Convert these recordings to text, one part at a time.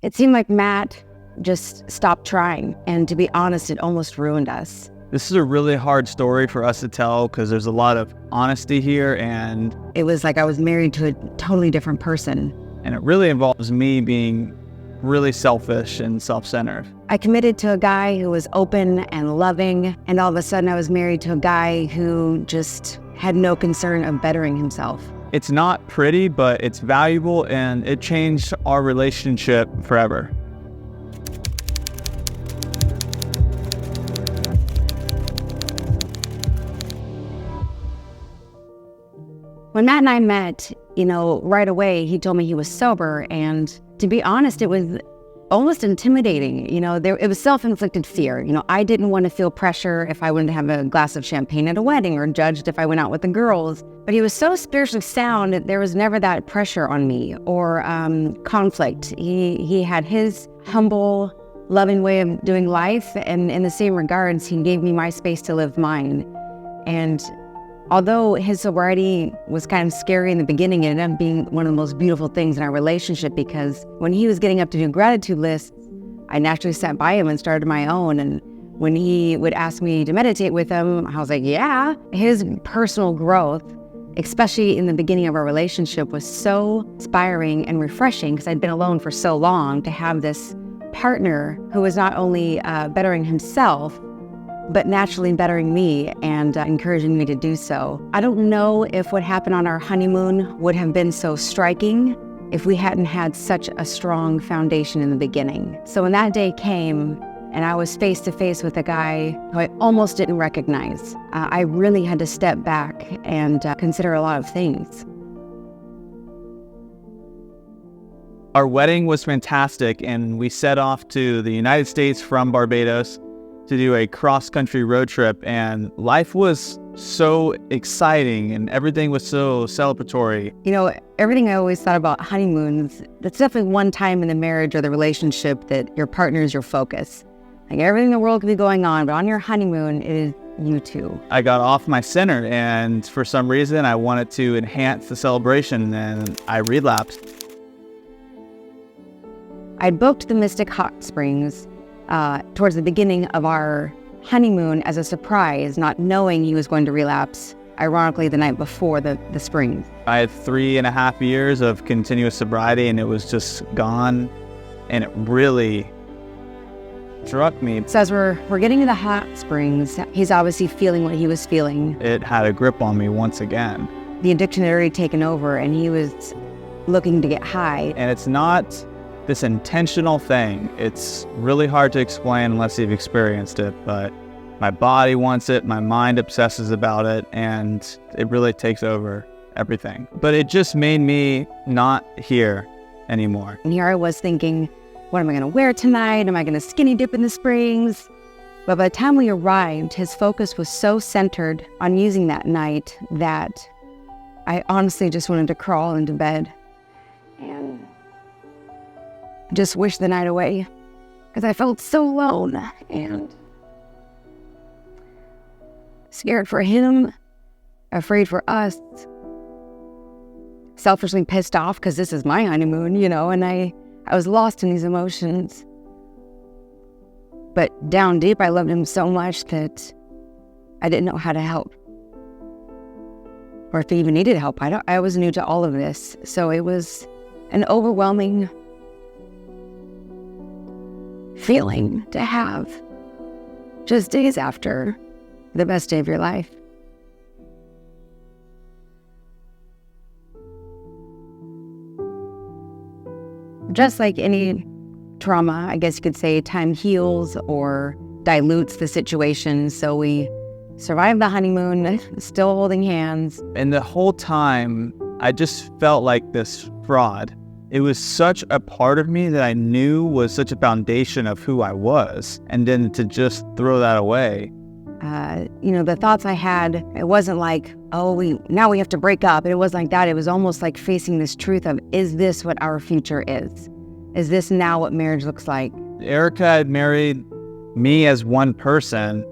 It seemed like Matt just stopped trying, and to be honest, it almost ruined us. This is a really hard story for us to tell because there's a lot of honesty here, and It was like I was married to a totally different person. it really involves me being really selfish and self-centered. I committed to a guy who was open and loving, and all of a sudden I was married to a guy who just had no concern of bettering himself. It's not pretty, but it's valuable, and it changed our relationship forever. When Matt and I met, right away, he told me he was sober, and to be honest, it was almost intimidating. It was self-inflicted fear. I didn't want to feel pressure if I wanted to have a glass of champagne at a wedding or judged if I went out with the girls. But he was so spiritually sound that there was never that pressure on me or conflict. He had his humble, loving way of doing life, and in the same regards, he gave me my space to live mine. And although his sobriety was kind of scary in the beginning, it ended up being one of the most beautiful things in our relationship, because when he was getting up to do gratitude lists, I naturally sat by him and started my own. And when he would ask me to meditate with him, I was like, yeah. His personal growth, especially in the beginning of our relationship, was so inspiring and refreshing, because I'd been alone for so long, to have this partner who was not only bettering himself, but naturally bettering me and encouraging me to do so. I don't know if what happened on our honeymoon would have been so striking if we hadn't had such a strong foundation in the beginning. So when that day came and I was face to face with a guy who I almost didn't recognize, I really had to step back and consider a lot of things. Our wedding was fantastic, and we set off to the United States from Barbados to do a cross-country road trip, and life was so exciting and everything was so celebratory. Everything I always thought about honeymoons, that's definitely one time in the marriage or the relationship that your partner is your focus. Like, everything in the world could be going on, but on your honeymoon, it is you two. I got off my center, and for some reason I wanted to enhance the celebration, and I relapsed. I booked the Mystic Hot Springs towards the beginning of our honeymoon as a surprise, not knowing he was going to relapse, ironically, the night before the springs. I had 3.5 years of continuous sobriety, and it was just gone, and it really struck me. So as we're getting to the hot springs, he's obviously feeling what he was feeling. It had a grip on me once again. The addiction had already taken over, and he was looking to get high. And it's not this intentional thing. It's really hard to explain unless you've experienced it, but my body wants it, my mind obsesses about it, and it really takes over everything. But it just made me not here anymore. And here I was thinking, what am I going to wear tonight? Am I going to skinny dip in the springs? But by the time we arrived, his focus was so centered on using that night that I honestly just wanted to crawl into bed and just wish the night away, because I felt so alone and scared for him, afraid for us, selfishly pissed off because this is my honeymoon, and I was lost in these emotions. But down deep, I loved him so much that I didn't know how to help, or if he even needed help. I was new to all of this, so it was an overwhelming feeling to have just days after the best day of your life. Just like any trauma, I guess you could say, time heals or dilutes the situation. So we survived the honeymoon, still holding hands. And the whole time, I just felt like this fraud. It was such a part of me that I knew was such a foundation of who I was. And then to just throw that away. The thoughts I had, it wasn't like, now we have to break up. It wasn't like that. It was almost like facing this truth of, is this what our future is? Is this now what marriage looks like? Erica had married me as one person,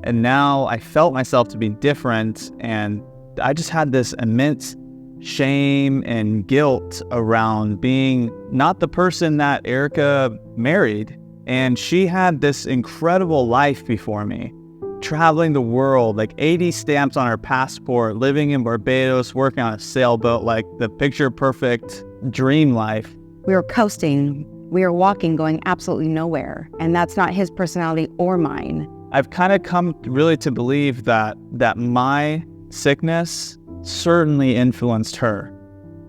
and now I felt myself to be different. And I just had this immense shame and guilt around being not the person that Erica married. And she had this incredible life before me, traveling the world, like 80 stamps on her passport, living in Barbados, working on a sailboat, like the picture perfect dream life. We were coasting, we were walking, going absolutely nowhere. And that's not his personality or mine. I've kind of come really to believe that my sickness certainly influenced her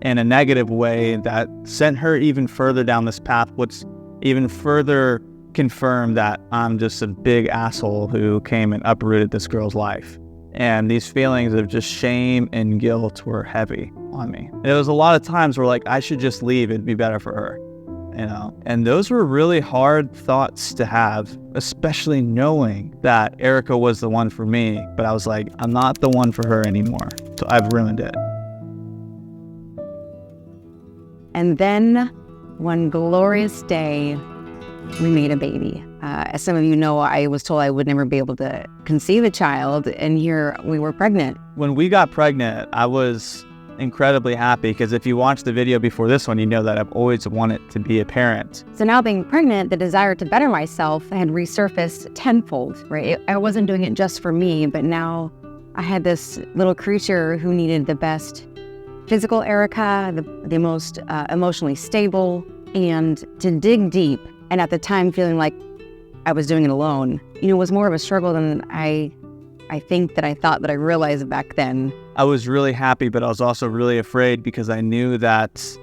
in a negative way that sent her even further down this path, which even further confirmed that I'm just a big asshole who came and uprooted this girl's life. And these feelings of just shame and guilt were heavy on me. And there was a lot of times where like, I should just leave, it'd be better for her, you know? And those were really hard thoughts to have, especially knowing that Erica was the one for me, but I was like, I'm not the one for her anymore. So I've ruined it. And then one glorious day, we made a baby. As some of you know, I was told I would never be able to conceive a child, and here we were pregnant. When we got pregnant, I was incredibly happy because if you watch the video before this one, you know that I've always wanted to be a parent. So now being pregnant, the desire to better myself had resurfaced tenfold, right? I wasn't doing it just for me, but now I had this little creature who needed the best physical Erica, the most emotionally stable, and to dig deep. And at the time, feeling like I was doing it alone, you know, was more of a struggle than I think that I thought that I realized back then. I was really happy, but I was also really afraid because I knew that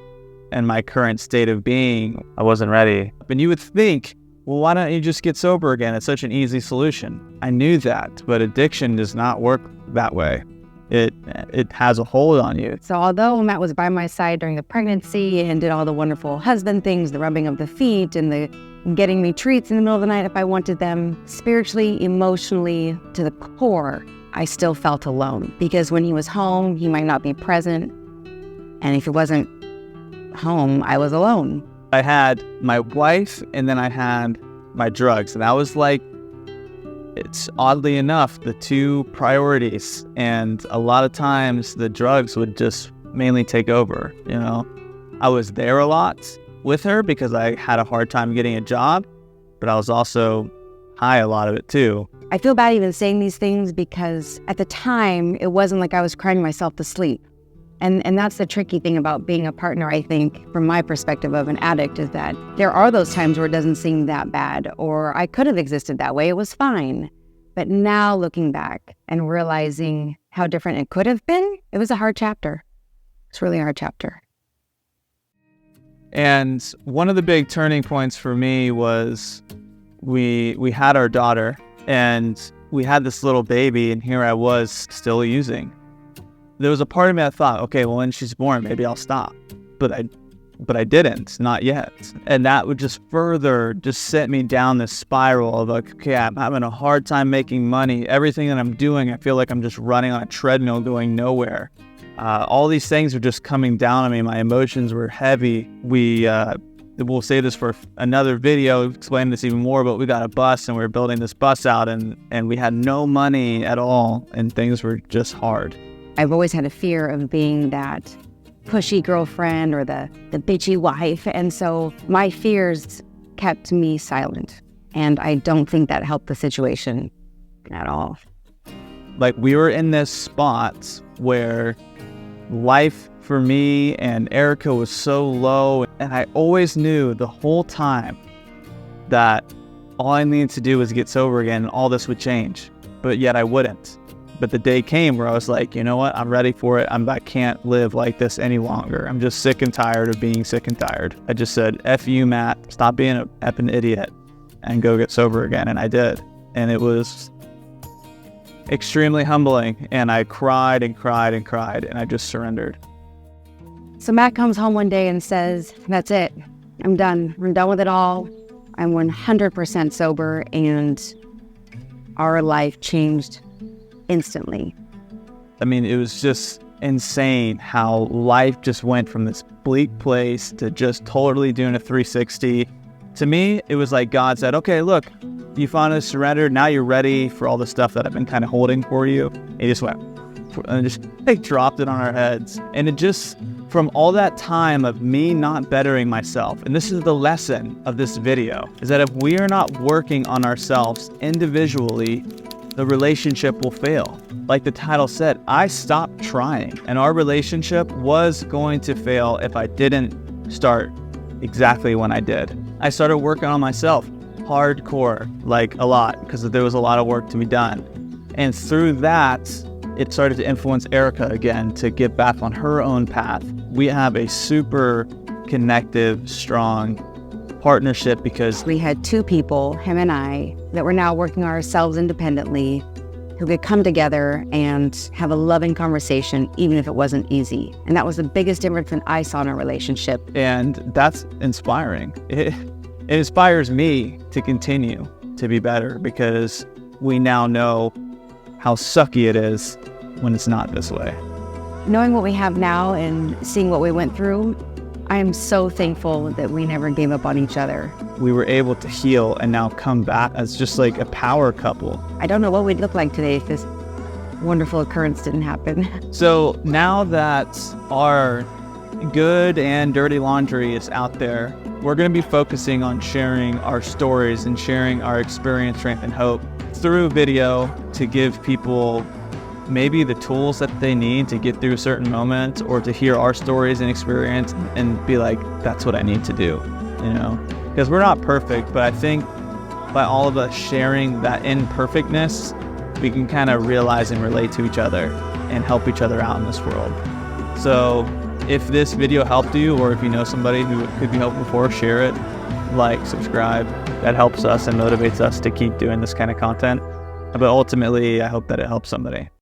in my current state of being, I wasn't ready. And you would think, well, why don't you just get sober again? It's such an easy solution. I knew that, but addiction does not work that way. It has a hold on you. So although Matt was by my side during the pregnancy and did all the wonderful husband things, the rubbing of the feet and the getting me treats in the middle of the night if I wanted them, spiritually, emotionally, to the core, I still felt alone. Because when he was home, he might not be present. And if he wasn't home, I was alone. I had my wife and then I had my drugs. And I was like, it's oddly enough, the two priorities. And a lot of times the drugs would just mainly take over, you know. I was there a lot with her because I had a hard time getting a job, but I was also high a lot of it too. I feel bad even saying these things because at the time, it wasn't like I was crying myself to sleep. And that's the tricky thing about being a partner, I think, from my perspective of an addict, is that there are those times where it doesn't seem that bad, or I could have existed that way, it was fine. But now looking back and realizing how different it could have been, it was a hard chapter. It's really a hard chapter. And one of the big turning points for me was we had our daughter and we had this little baby, and here I was still using. There was a part of me that thought, okay, well, when she's born, maybe I'll stop. But I didn't, not yet. And that would just further just set me down this spiral of like, okay, I'm having a hard time making money. Everything that I'm doing, I feel like I'm just running on a treadmill going nowhere. All these things were just coming down on me. My emotions were heavy. We'll say this for another video, explain this even more, but we got a bus and we were building this bus out and we had no money at all and things were just hard. I've always had a fear of being that pushy girlfriend or the bitchy wife. And so my fears kept me silent. And I don't think that helped the situation at all. Like we were in this spot where life for me and Erica was so low. And I always knew the whole time that all I needed to do was get sober again and all this would change. But yet I wouldn't. But the day came where I was like, you know what? I'm ready for it. I can't live like this any longer. I'm just sick and tired of being sick and tired. I just said, F you, Matt. Stop being an effing idiot and go get sober again. And I did. And it was extremely humbling. And I cried and cried and cried. And I just surrendered. So Matt comes home one day and says, that's it. I'm done. I'm done with it all. I'm 100% sober. And our life changed instantly. I mean, it was just insane how life just went from this bleak place to just totally doing a 360. To me, it was like God said, okay, look, you finally surrendered. Now you're ready for all the stuff that I've been kind of holding for you. He just went, and just like dropped it on our heads. And it just, from all that time of me not bettering myself, and this is the lesson of this video, is that if we are not working on ourselves individually, the relationship will fail. Like the title said, I stopped trying, and our relationship was going to fail if I didn't start exactly when I did. I started working on myself hardcore, like a lot, because there was a lot of work to be done. And through that, it started to influence Erica again to get back on her own path. We have a super connective, strong partnership because we had two people, him and I, that were now working on ourselves independently, who could come together and have a loving conversation, even if it wasn't easy. And that was the biggest difference that I saw in our relationship. And that's inspiring. It inspires me to continue to be better because we now know how sucky it is when it's not this way. Knowing what we have now and seeing what we went through, I am so thankful that we never gave up on each other. We were able to heal and now come back as just like a power couple. I don't know what we'd look like today if this wonderful occurrence didn't happen. So now that our good and dirty laundry is out there, we're going to be focusing on sharing our stories and sharing our experience, strength, and hope through video to give people maybe the tools that they need to get through certain moments, or to hear our stories and experience and be like, that's what I need to do, you know? Because we're not perfect, but I think by all of us sharing that imperfectness, we can kind of realize and relate to each other and help each other out in this world. So if this video helped you, or if you know somebody who it could be helpful for, share it, like, subscribe. That helps us and motivates us to keep doing this kind of content. But ultimately, I hope that it helps somebody.